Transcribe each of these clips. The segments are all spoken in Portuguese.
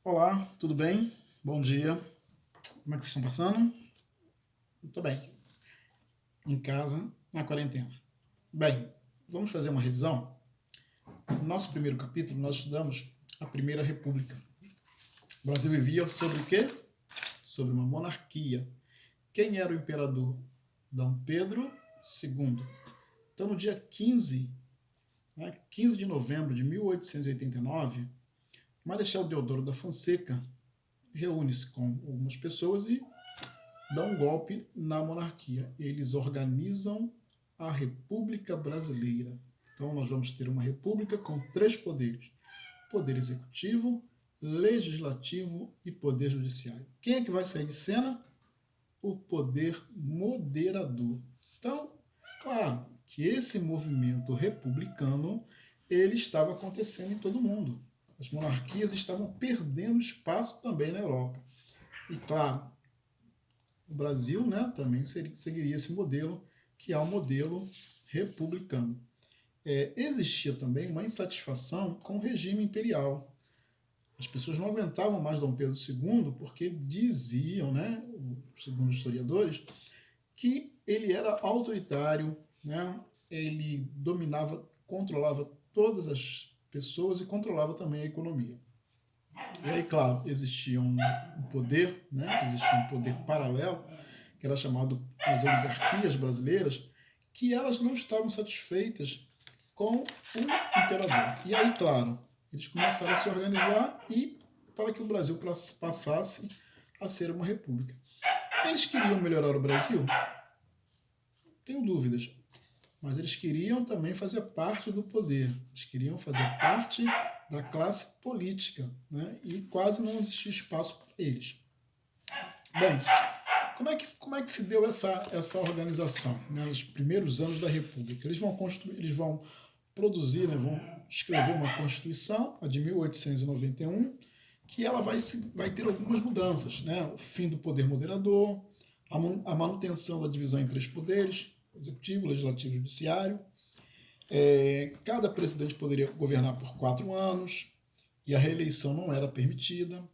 Olá, tudo bem? Bom dia. Como é que vocês estão passando? Muito bem. Em casa, na quarentena. Bem, vamos fazer uma revisão? No nosso primeiro capítulo, nós estudamos a Primeira República. O Brasil vivia sobre o quê? Sobre uma monarquia. Quem era o imperador? Dom Pedro II. Então, no dia 15 de novembro de 1889, Marechal Deodoro da Fonseca reúne-se com algumas pessoas e dá um golpe na monarquia. Eles organizam a República Brasileira. Então, nós vamos ter uma república com três poderes: poder executivo, legislativo e poder judiciário. Quem é que vai sair de cena? O poder moderador. Então, claro que esse movimento republicano ele estava acontecendo em todo o mundo. As monarquias estavam perdendo espaço também na Europa. E claro, o Brasil, né, também seguiria esse modelo, que é o modelo republicano. Existia também uma insatisfação com o regime imperial. As pessoas não aguentavam mais Dom Pedro II porque diziam, né, segundo os historiadores, que ele era autoritário, né, ele dominava, controlava todas as pessoas e controlava também a economia. E aí, claro, existia um poder, né? Existia um poder paralelo, que era chamado as oligarquias brasileiras, que elas não estavam satisfeitas com o imperador. E aí, claro, eles começaram a se organizar e para que o Brasil passasse a ser uma república. Eles queriam melhorar o Brasil? Tenho dúvidas. Mas eles queriam também fazer parte do poder. Eles queriam fazer parte da classe política, né? E quase não existia espaço para eles. Bem, como é que se deu essa organização, né, nos primeiros anos da República? Eles vão produzir, né, vão escrever uma Constituição, a de 1891, que ela vai ter algumas mudanças, né? O fim do poder moderador, a manutenção da divisão em três poderes: executivo, legislativo e judiciário. Cada presidente poderia governar por 4 anos e a reeleição não era permitida.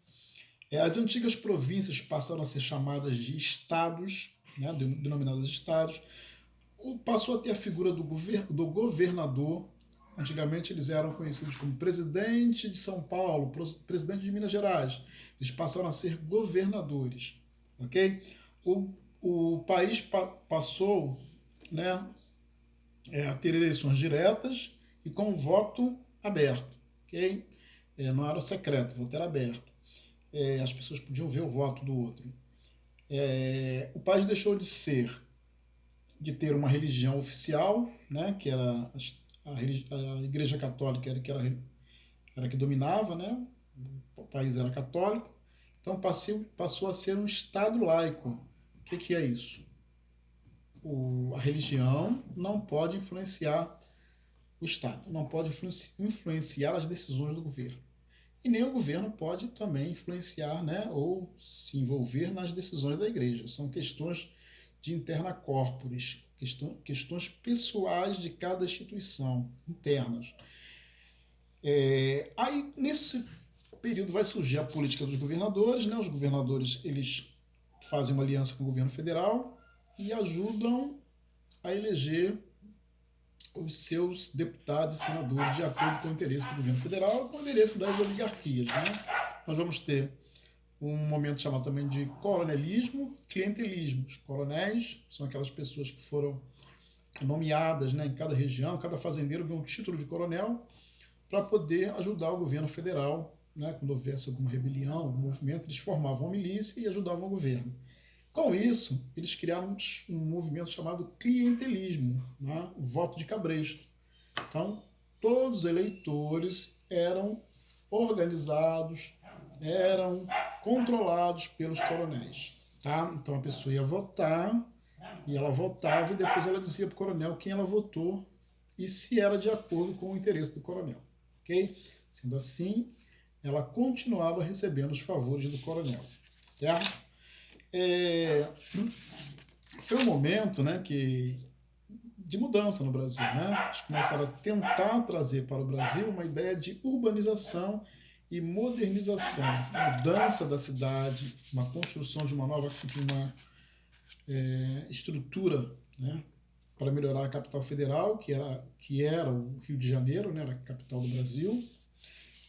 As antigas províncias passaram a ser chamadas de estados, né, denominadas estados. Passou a ter a figura do governador. Antigamente eles eram conhecidos como presidente de São Paulo, presidente de Minas Gerais. Eles passaram a ser governadores. Ok? O país passou, né, a ter eleições diretas e com voto aberto. Ok? Não era secreto, o voto era aberto. As pessoas podiam ver o voto do outro. O país deixou de ter uma religião oficial, né, que era a Igreja Católica, era que dominava, né, o país era católico, então passou a ser um Estado laico. O que é isso? A religião não pode influenciar o Estado, não pode influenciar as decisões do governo. E nem o governo pode também influenciar, né, ou se envolver nas decisões da igreja. São questões de interna corporis, questões pessoais de cada instituição, internas. Aí, nesse período, vai surgir a política dos governadores. Né? Os governadores eles fazem uma aliança com o governo federal e ajudam a eleger os seus deputados e senadores de acordo com o interesse do governo federal e com o interesse das oligarquias. Né? Nós vamos ter um momento chamado também de coronelismo, clientelismo. Os coronéis são aquelas pessoas que foram nomeadas, né, em cada região, cada fazendeiro ganhou um título de coronel para poder ajudar o governo federal, né, quando houvesse alguma rebelião, algum movimento, eles formavam uma milícia e ajudavam o governo. Com isso, eles criaram um movimento chamado clientelismo, né, o voto de cabresto. Então, todos os eleitores eram organizados, eram controlados pelos coronéis. Tá? Então, a pessoa ia votar, e ela votava, e depois ela dizia para o coronel quem ela votou e se era de acordo com o interesse do coronel. Okay? Sendo assim, ela continuava recebendo os favores do coronel. Certo? Foi um momento, né, de mudança no Brasil. Né? Eles começaram a tentar trazer para o Brasil uma ideia de urbanização e modernização, mudança da cidade, uma construção de uma nova estrutura, né, para melhorar a capital federal, que era o Rio de Janeiro, né, era a capital do Brasil.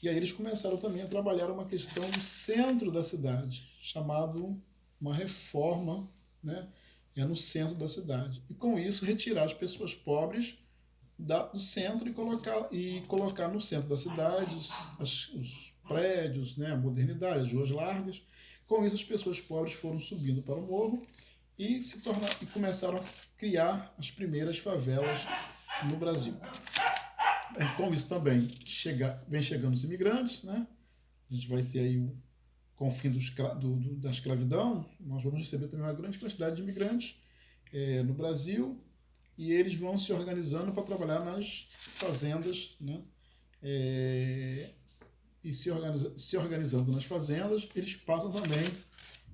E aí eles começaram também a trabalhar uma questão no centro da cidade, chamado uma reforma, né, no centro da cidade. E com isso retirar as pessoas pobres do centro e colocar no centro da cidade os prédios, né, a modernidade, as ruas largas. Com isso as pessoas pobres foram subindo para o morro e começaram a criar as primeiras favelas no Brasil. Com isso também vem chegando os imigrantes, né? A gente vai ter aí com o fim da escravidão, nós vamos receber também uma grande quantidade de imigrantes no Brasil, e eles vão se organizando para trabalhar nas fazendas, né? E se organizando nas fazendas, eles passam também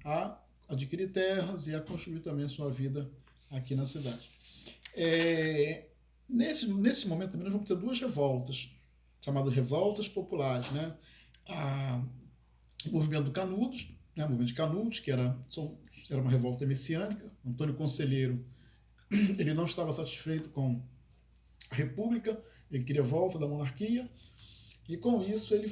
a adquirir terras e a construir também a sua vida aqui na cidade. Nesse momento também nós vamos ter duas revoltas, chamadas revoltas populares, né? O movimento do Canudos, né? O movimento de Canudos, que era uma revolta messiânica. Antônio Conselheiro, ele não estava satisfeito com a República, ele queria a volta da monarquia, e com isso ele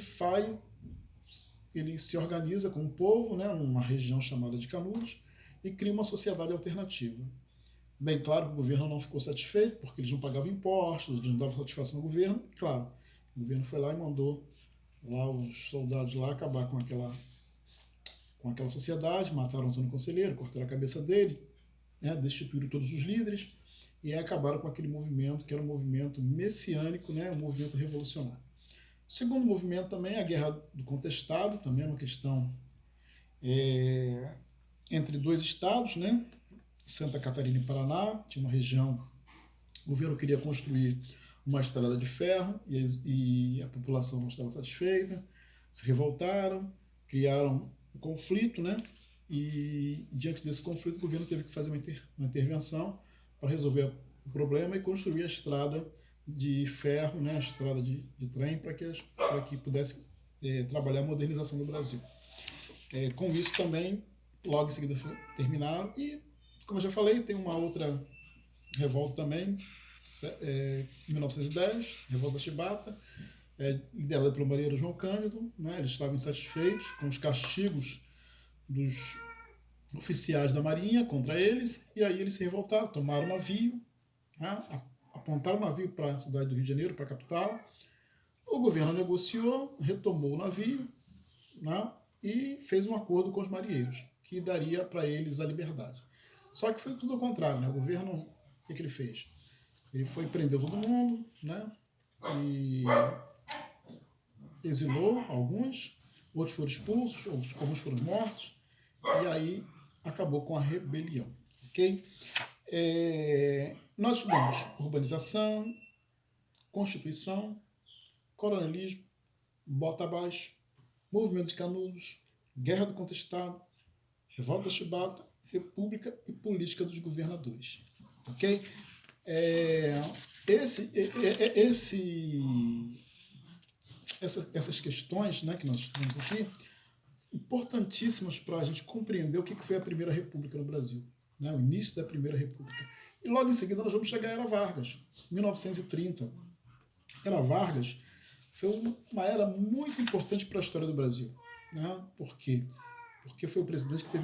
se organiza com o povo, né? Numa região chamada de Canudos, e cria uma sociedade alternativa. Bem claro que o governo não ficou satisfeito, porque eles não pagavam impostos, eles não davam satisfação ao governo. Claro, o governo foi lá e mandou lá os soldados lá acabar com aquela sociedade, mataram Antônio Conselheiro, cortaram a cabeça dele, né, destituíram todos os líderes e acabaram com aquele movimento que era um movimento messiânico, né, um movimento revolucionário. O segundo movimento também é a Guerra do Contestado, também é uma questão entre dois estados, né? Santa Catarina e Paraná, tinha uma região, o governo queria construir uma estrada de ferro e a população não estava satisfeita, se revoltaram, criaram um conflito, né? E diante desse conflito o governo teve que fazer uma intervenção para resolver o problema e construir a estrada de ferro, né? A estrada de trem para que pudesse trabalhar a modernização do Brasil. Com isso também, logo em seguida terminaram e, como eu já falei, tem uma outra revolta também, em 1910, Revolta da Chibata, liderada pelo marinheiro João Cândido, né? Eles estavam insatisfeitos com os castigos dos oficiais da Marinha contra eles, e aí eles se revoltaram, tomaram o navio, né? Apontaram o navio para a cidade do Rio de Janeiro, para a capital. O governo negociou, retomou o navio, né? E fez um acordo com os marinheiros, que daria para eles a liberdade. Só que foi tudo ao contrário, né? O governo, o que ele fez? Ele foi prender todo mundo, né? E exilou alguns, outros foram expulsos, alguns foram mortos, e aí acabou com a rebelião, ok? Nós estudamos urbanização, Constituição, coronelismo, bota abaixo, movimento de Canudos, Guerra do Contestado, Revolta da Chibata, República e Política dos Governadores. Ok? Essas questões, né, que nós estudamos aqui, importantíssimas para a gente compreender o que foi a Primeira República no Brasil, né, o início da Primeira República. E logo em seguida nós vamos chegar à Era Vargas, 1930. A Era Vargas foi uma era muito importante para a história do Brasil. Né? Por quê? Porque foi o presidente que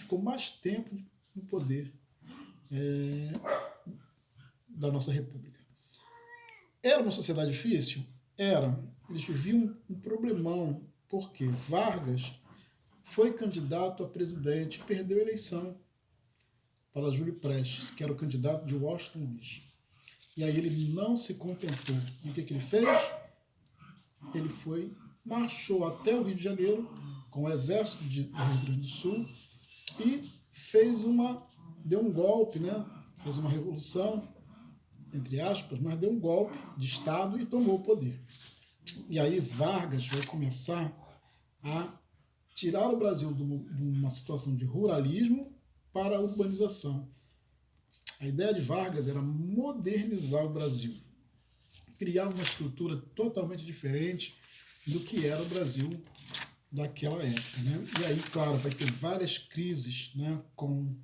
ficou mais tempo no poder da nossa República. Era uma sociedade difícil? Era. Eles viviam um problemão, porque Vargas foi candidato a presidente, perdeu a eleição para Júlio Prestes, que era o candidato de Washington Luiz. E aí ele não se contentou. E o que ele fez? Ele marchou até o Rio de Janeiro com o exército do Rio Grande do Sul e deu um golpe, né? Fez uma revolução, entre aspas, mas deu um golpe de Estado e tomou o poder. E aí Vargas vai começar a tirar o Brasil de uma situação de ruralismo para a urbanização. A ideia de Vargas era modernizar o Brasil, criar uma estrutura totalmente diferente, do que era o Brasil daquela época, né? E aí, claro, vai ter várias crises, né, com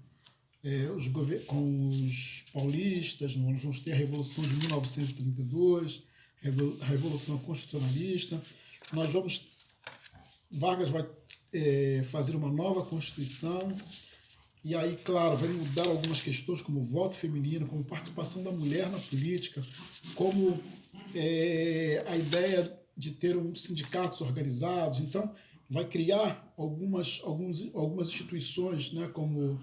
os paulistas. Nós vamos ter a Revolução de 1932, a Revolução Constitucionalista. Nós vamos Vargas vai fazer uma nova Constituição, e aí, claro, vai mudar algumas questões como o voto feminino, como participação da mulher na política, como a ideia de ter sindicatos organizados. Então, vai criar algumas instituições, né, como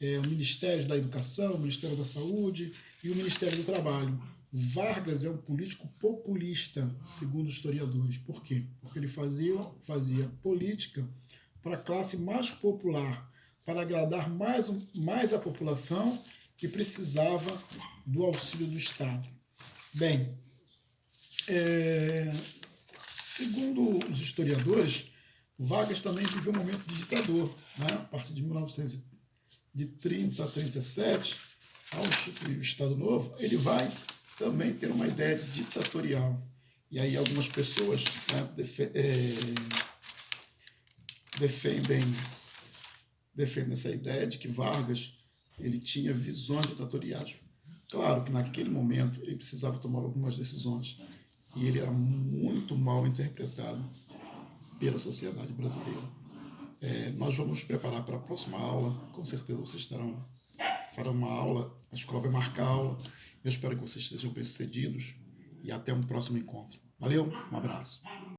o Ministério da Educação, o Ministério da Saúde e o Ministério do Trabalho. Vargas é um político populista, segundo os historiadores. Por quê? Porque ele fazia política para a classe mais popular, para agradar mais a população que precisava do auxílio do Estado. Bem, segundo os historiadores, Vargas também viveu um momento de ditador, né? A partir de 1930 a 37, ao instituir o Estado Novo, ele vai também ter uma ideia de ditatorial. E aí algumas pessoas, né, defendem essa ideia de que Vargas ele tinha visões ditatoriais. Claro que naquele momento ele precisava tomar algumas decisões e ele era muito mal interpretado pela sociedade brasileira. Nós vamos nos preparar para a próxima aula. Com certeza vocês farão uma aula, a escola vai marcar a aula. Eu espero que vocês estejam bem-sucedidos e até um próximo encontro. Valeu, um abraço.